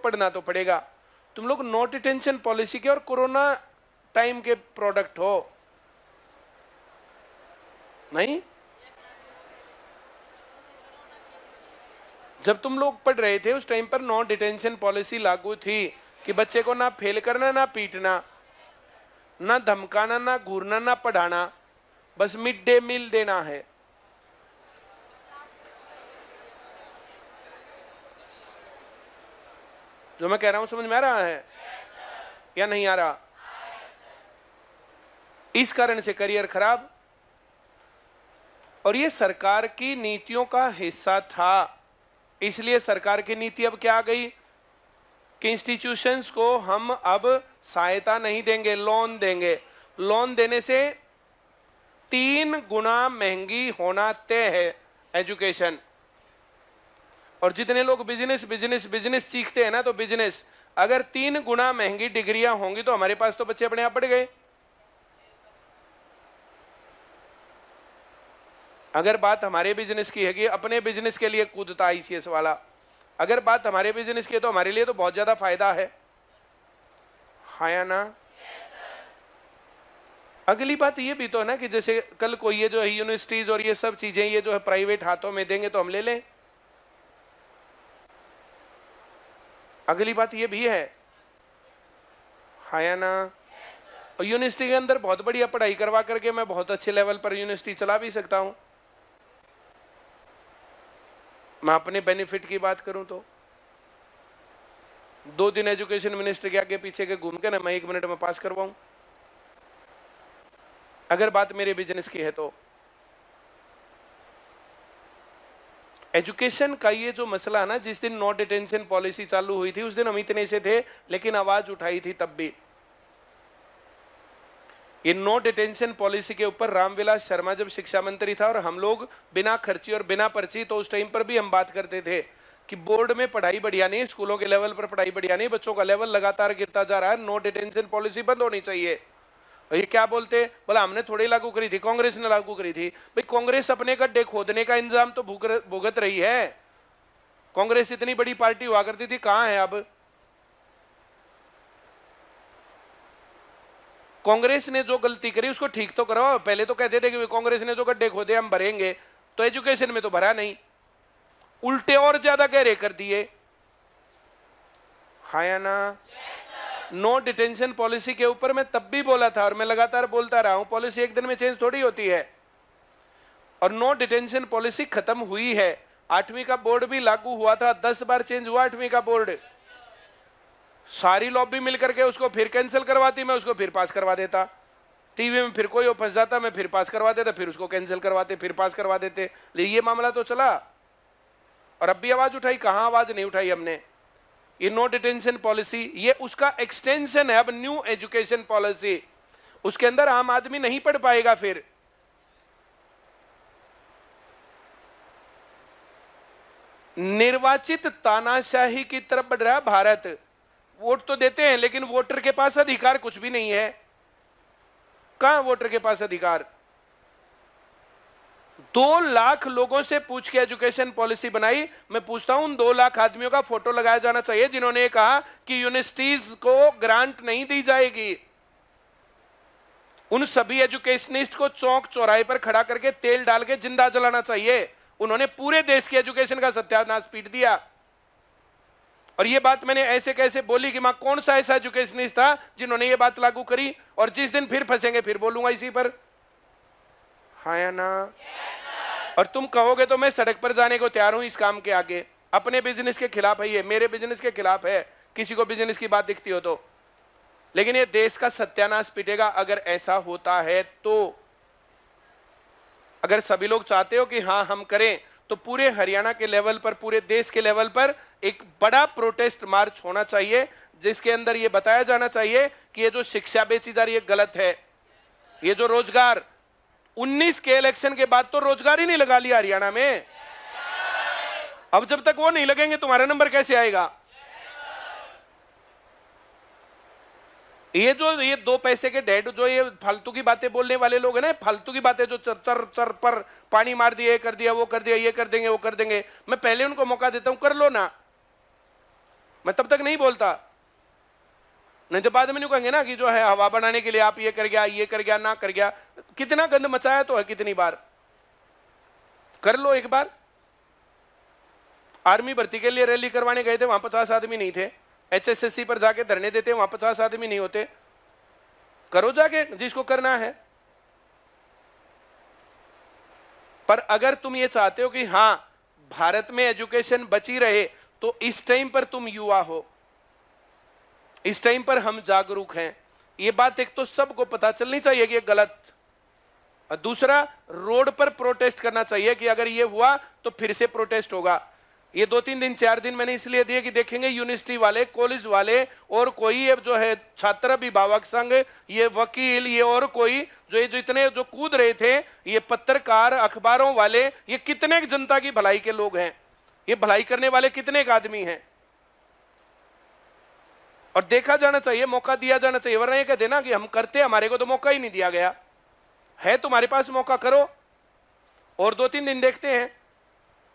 पढ़ना तो पड़ेगा। तुम लोग नो डिटेंशन पॉलिसी के और कोरोना टाइम के प्रोडक्ट हो, नहीं? जब तुम लोग पढ़ रहे थे उस टाइम पर नो डिटेंशन पॉलिसी लागू थी कि बच्चे को ना फेल करना, ना पीटना, ना धमकाना, ना घूरना, ना पढ़ाना, बस मिड डे मील देना है। जो मैं कह रहा हूं समझ में आ रहा है या नहीं आ रहा? इस कारण से करियर खराब, और ये सरकार की नीतियों का हिस्सा था। इसलिए सरकार की नीति अब क्या आ गई कि इंस्टीट्यूशंस को हम अब सहायता नहीं देंगे, लोन देंगे। लोन देने से 3 गुना महंगी होना तय है एजुकेशन। और जितने लोग बिजनेस बिजनेस बिजनेस सीखते हैं ना, तो बिजनेस अगर 3 गुना महंगी डिग्रियां होंगी तो हमारे पास तो बच्चे अपने आप बढ़ गए। अगर बात हमारे बिजनेस की है कि अपने बिजनेस के लिए कूदता ICS वाला, अगर बात हमारे बिजनेस की है तो हमारे लिए तो बहुत ज्यादा फायदा है, हाँ या ना? अगली बात ये भी तो है ना कि जैसे कल को ये जो है यूनिवर्सिटीज और ये सब चीजें ये जो है प्राइवेट हाथों में देंगे तो हम ले लें। अगली बात ये भी है, हाँ या ना? और यूनिवर्सिटी के अंदर बहुत बढ़िया पढ़ाई करवा करके मैं बहुत अच्छे लेवल पर यूनिवर्सिटी चला भी सकता हूं। मैं अपने बेनिफिट की बात करूं तो 2 दिन एजुकेशन मिनिस्टर के आगे पीछे के घूम के ना मैं 1 मिनट में पास करवाऊं, अगर बात मेरे बिजनेस की है तो। एजुकेशन का ये जो मसला है ना, जिस दिन नो डिटेंशन पॉलिसी चालू हुई थी उस दिन हम इतने से थे, लेकिन आवाज उठाई थी तब भी। ये नो डिटेंशन पॉलिसी के ऊपर रामविलास शर्मा जब शिक्षा मंत्री था और हम लोग बिना खर्ची और बिना पर्ची, तो उस टाइम पर भी हम बात करते थे कि बोर्ड में पढ़ाई बढ़िया नहीं, स्कूलों के लेवल पर पढ़ाई बढ़िया नहीं, बच्चों का लेवल लगातार गिरता जा रहा है, नो डिटेंशन पॉलिसी बंद होनी चाहिए। और ये क्या बोलते, बोला हमने थोड़ी लागू करी थी, कांग्रेस ने लागू करी थी। भाई कांग्रेस अपने गड्ढे खोदने का इंतजाम तो भुगत रही है। कांग्रेस इतनी बड़ी पार्टी हुआ करती थी, कहां है अब? कांग्रेस ने जो गलती करी उसको ठीक तो करो। पहले तो कहते थे कि कांग्रेस ने जो गड्ढे खोदे हम भरेंगे, तो एजुकेशन में तो भरा नहीं, उल्टे और ज्यादा गहरे कर दिए, हाँ या ना? नो डिटेंशन पॉलिसी के ऊपर मैं तब भी बोला था और मैं लगातार बोलता रहा हूं, पॉलिसी एक दिन में चेंज थोड़ी होती है। और नो डिटेंशन पॉलिसी खत्म हुई है। 8वीं का बोर्ड भी लागू हुआ था, 10 बार चेंज हुआ 8वीं का बोर्ड। सारी लॉबी मिलकर के उसको फिर कैंसिल करवाती, मैं उसको फिर पास करवा देता। टीवी में फिर कोई फंस जाता, मैं फिर पास करवा देता, फिर उसको कैंसिल करवाते, फिर पास करवा देते। लेकिन ये मामला तो चला, और अब भी आवाज उठाई, कहां आवाज नहीं उठाई हमने। ये नो डिटेंशन पॉलिसी ये उसका एक्सटेंशन है, अब न्यू एजुकेशन पॉलिसी। उसके अंदर आम आदमी नहीं पढ़ पाएगा। फिर निर्वाचित तानाशाही की तरफ बढ़ रहा है भारत। वोट तो देते हैं लेकिन वोटर के पास अधिकार कुछ भी नहीं है। कहां वोटर के पास अधिकार? 2 लाख लोगों से पूछ के एजुकेशन पॉलिसी बनाई। मैं पूछता हूं, उन 2 लाख आदमियों का फोटो लगाया जाना चाहिए जिन्होंने कहा कि यूनिवर्सिटीज को ग्रांट नहीं दी जाएगी। उन सभी एजुकेशनिस्ट को चौक चौराहे पर खड़ा करके तेल डाल के जिंदा जलाना चाहिए। उन्होंने पूरे देश की एजुकेशन का सत्यानाश पीट दिया। और ये बात मैंने ऐसे कैसे बोली कि मां कौन सा ऐसा एजुकेशनिस्ट था जिन्होंने ये बात लागू करी, और जिस दिन फिर फंसेंगे फिर बोलूंगा इसी पर, हाँ या ना? और तुम कहोगे तो मैं सड़क पर जाने को तैयार हूं इस काम के आगे। अपने बिजनेस के खिलाफ है ये, मेरे बिजनेस के खिलाफ है, किसी को बिजनेस की बात दिखती हो तो। लेकिन ये देश का सत्यानाश पिटेगा अगर ऐसा होता है तो। अगर सभी लोग चाहते हो कि हाँ हम करें, तो पूरे हरियाणा के लेवल पर, पूरे देश के लेवल पर एक बड़ा प्रोटेस्ट मार्च होना चाहिए, जिसके अंदर यह बताया जाना चाहिए कि ये जो शिक्षा बेची जा रही है गलत है। ये जो रोजगार 19 के इलेक्शन के बाद तो रोजगार ही नहीं लगा लिया हरियाणा में। अब जब तक वो नहीं लगेंगे तुम्हारा नंबर कैसे आएगा? ये 2 पैसे के डेड, जो ये फालतू की बातें बोलने वाले लोग हैं ना, फालतू की बातें जो चर चर पर पानी मार दिया, ये कर दिया, वो कर दिया, ये कर देंगे, वो कर देंगे, मैं पहले उनको मौका देता हूं, कर लो ना। मैं तब तक नहीं बोलता, नहीं तो बाद में नहीं कहेंगे ना कि जो है हवा बनाने के लिए आप ये कर गया, ये कर गया, ना कर गया। कितना गंद मचाया तो है, कितनी बार कर लो। एक बार आर्मी भर्ती के लिए रैली करवाने गए थे, वहां 50 आदमी नहीं थे। HSSC पर जाके धरने देते, वहां 50 आदमी नहीं होते। करो जाके जिसको करना है। पर अगर तुम ये चाहते हो कि हां भारत में एजुकेशन बची रहे, तो इस टाइम पर तुम युवा हो, इस टाइम पर हम जागरूक हैं। ये बात एक तो सबको पता चलनी चाहिए कि ये गलत, और दूसरा रोड पर प्रोटेस्ट करना चाहिए कि अगर ये हुआ तो फिर से प्रोटेस्ट होगा। ये 2-3 दिन 4 दिन मैंने इसलिए दिए कि देखेंगे यूनिवर्सिटी वाले, कॉलेज वाले और कोई ये जो है छात्र अभिभावक संघ, ये वकील, ये और कोई जो इतने जो कूद रहे थे, ये पत्रकार, अखबारों वाले, ये कितने जनता की भलाई के लोग हैं, ये भलाई करने वाले कितने आदमी हैं। और देखा जाना चाहिए, मौका दिया जाना चाहिए। वरना ये कहते ना कि हम करते, हमारे को तो मौका ही नहीं दिया गया है। तुम्हारे पास मौका, करो और 2-3 दिन देखते हैं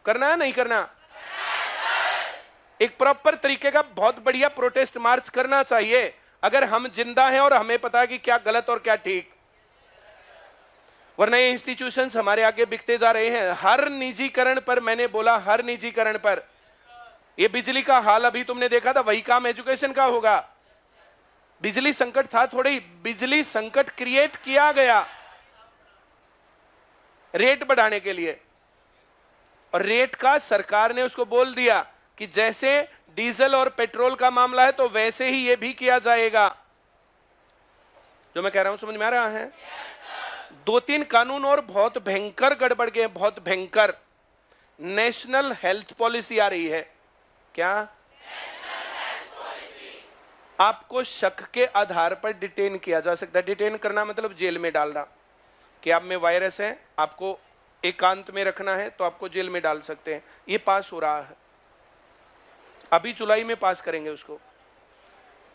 करना है नहीं करना। एक प्रॉपर तरीके का बहुत बढ़िया प्रोटेस्ट मार्च करना चाहिए, अगर हम जिंदा हैं और हमें पता है कि क्या गलत और क्या ठीक। वरना ये इंस्टीट्यूशंस हमारे आगे बिकते जा रहे हैं। हर निजीकरण पर, मैंने बोला हर निजीकरण पर, ये बिजली का हाल अभी तुमने देखा था, वही काम एजुकेशन का होगा। बिजली संकट था, थोड़ी बिजली संकट क्रिएट किया गया रेट बढ़ाने के लिए, और रेट का सरकार ने उसको बोल दिया कि जैसे डीजल और पेट्रोल का मामला है तो वैसे ही ये भी किया जाएगा। जो मैं कह रहा हूं समझ में आ रहा है? 2-3 कानून और बहुत भयंकर गड़बड़ गए, बहुत भयंकर। नेशनल हेल्थ पॉलिसी आ रही है। क्या? आपको शक के आधार पर डिटेन किया जा सकता है। डिटेन करना मतलब जेल में डालना, कि आप में वायरस है, आपको एकांत में रखना है तो आपको जेल में डाल सकते हैं। ये पास हो रहा है, अभी जुलाई में पास करेंगे उसको।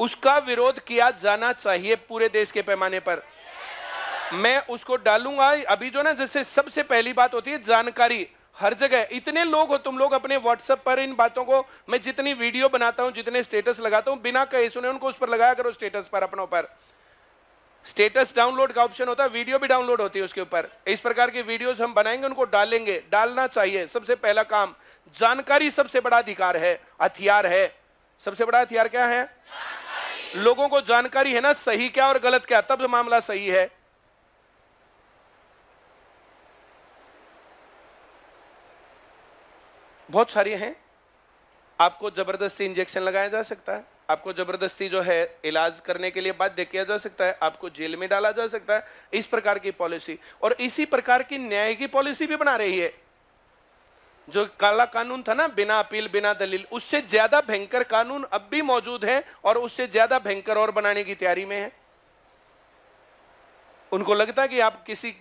उसका विरोध किया जाना चाहिए पूरे देश के पैमाने पर। मैं उसको डालूंगा। अभी जो ना, जैसे सबसे पहली बात होती है जानकारी, हर जगह इतने लोग हो तुम लोग अपने व्हाट्सएप पर इन बातों को, मैं जितनी वीडियो बनाता हूं, जितने स्टेटस लगाता हूं, बिना कहे सुने उनको उस पर लगाया करो, स्टेटस पर, अपनों पर। स्टेटस डाउनलोड का ऑप्शन होता है, वीडियो भी डाउनलोड होती है उसके ऊपर। इस प्रकार की वीडियोस हम बनाएंगे, उनको डालेंगे, डालना चाहिए। सबसे पहला काम, जानकारी सबसे बड़ा अधिकार है, हथियार है। सबसे बड़ा हथियार क्या है? लोगों को जानकारी है ना, सही क्या और गलत क्या, तब मामला सही है। बहुत सारे हैं। आपको जबरदस्ती इंजेक्शन लगाया जा सकता है, आपको जबरदस्ती जो है इलाज करने के लिए बाध्य किया जा सकता है, आपको जेल में डाला जा सकता है। इस प्रकार की पॉलिसी, और इसी प्रकार की न्याय की पॉलिसी भी बना रही है। जो काला कानून था ना, बिना अपील बिना दलील, उससे ज्यादा भयंकर कानून अब भी मौजूद है, और उससे ज्यादा भयंकर और बनाने की तैयारी में है। उनको लगता है कि आप किसी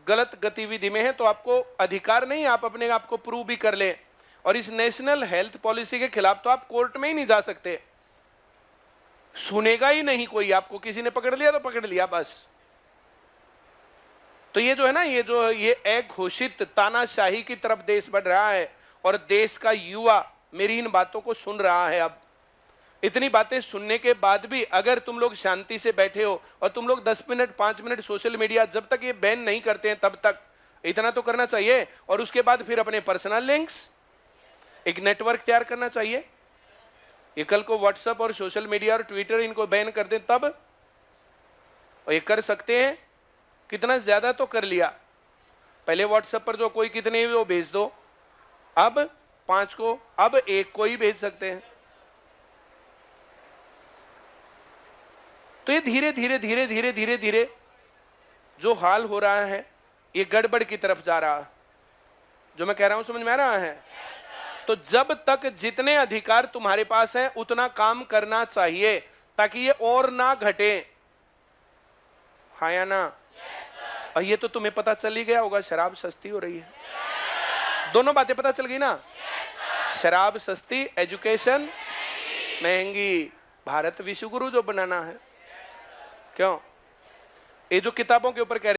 गलत गतिविधि में हैं तो आपको अधिकार नहीं, आप अपने आप को प्रूव भी कर लें। और इस नेशनल हेल्थ पॉलिसी के खिलाफ तो आप कोर्ट में ही नहीं जा सकते, सुनेगा ही नहीं कोई। आपको किसी ने पकड़ लिया तो पकड़ लिया बस। तो ये जो है ना, ये अघोषित तानाशाही की तरफ देश बढ़ रहा है, और देश का युवा मेरी इन बातों को सुन रहा है। अब इतनी बातें सुनने के बाद भी अगर तुम लोग शांति से बैठे हो, और तुम लोग 10 मिनट 5 मिनट सोशल मीडिया जब तक ये बैन नहीं करते हैं तब तक इतना तो करना चाहिए। और उसके बाद फिर अपने पर्सनल लिंक्स, एक नेटवर्क तैयार करना चाहिए। ये कल को व्हाट्सएप और सोशल मीडिया और ट्विटर इनको बैन कर दें तब, और ये कर सकते हैं। कितना ज्यादा तो कर लिया, पहले व्हाट्सएप पर जो कोई कितने वो भेज दो, अब 5 को, अब 1 को ही भेज सकते हैं। तो ये धीरे धीरे धीरे धीरे धीरे धीरे जो हाल हो रहा है, ये गड़बड़ की तरफ जा रहा है। जो मैं कह रहा हूं समझ में आ रहा है? तो जब तक जितने अधिकार तुम्हारे पास हैं उतना काम करना चाहिए, ताकि ये और ना घटे। हाँ या ना? और ये तो तुम्हें पता चल ही गया होगा, शराब सस्ती हो रही है। दोनों बातें पता चल गई ना? शराब सस्ती, एजुकेशन महंगी। भारत विश्व गुरु जो बनाना है, क्यों? ये जो किताबों के ऊपर कह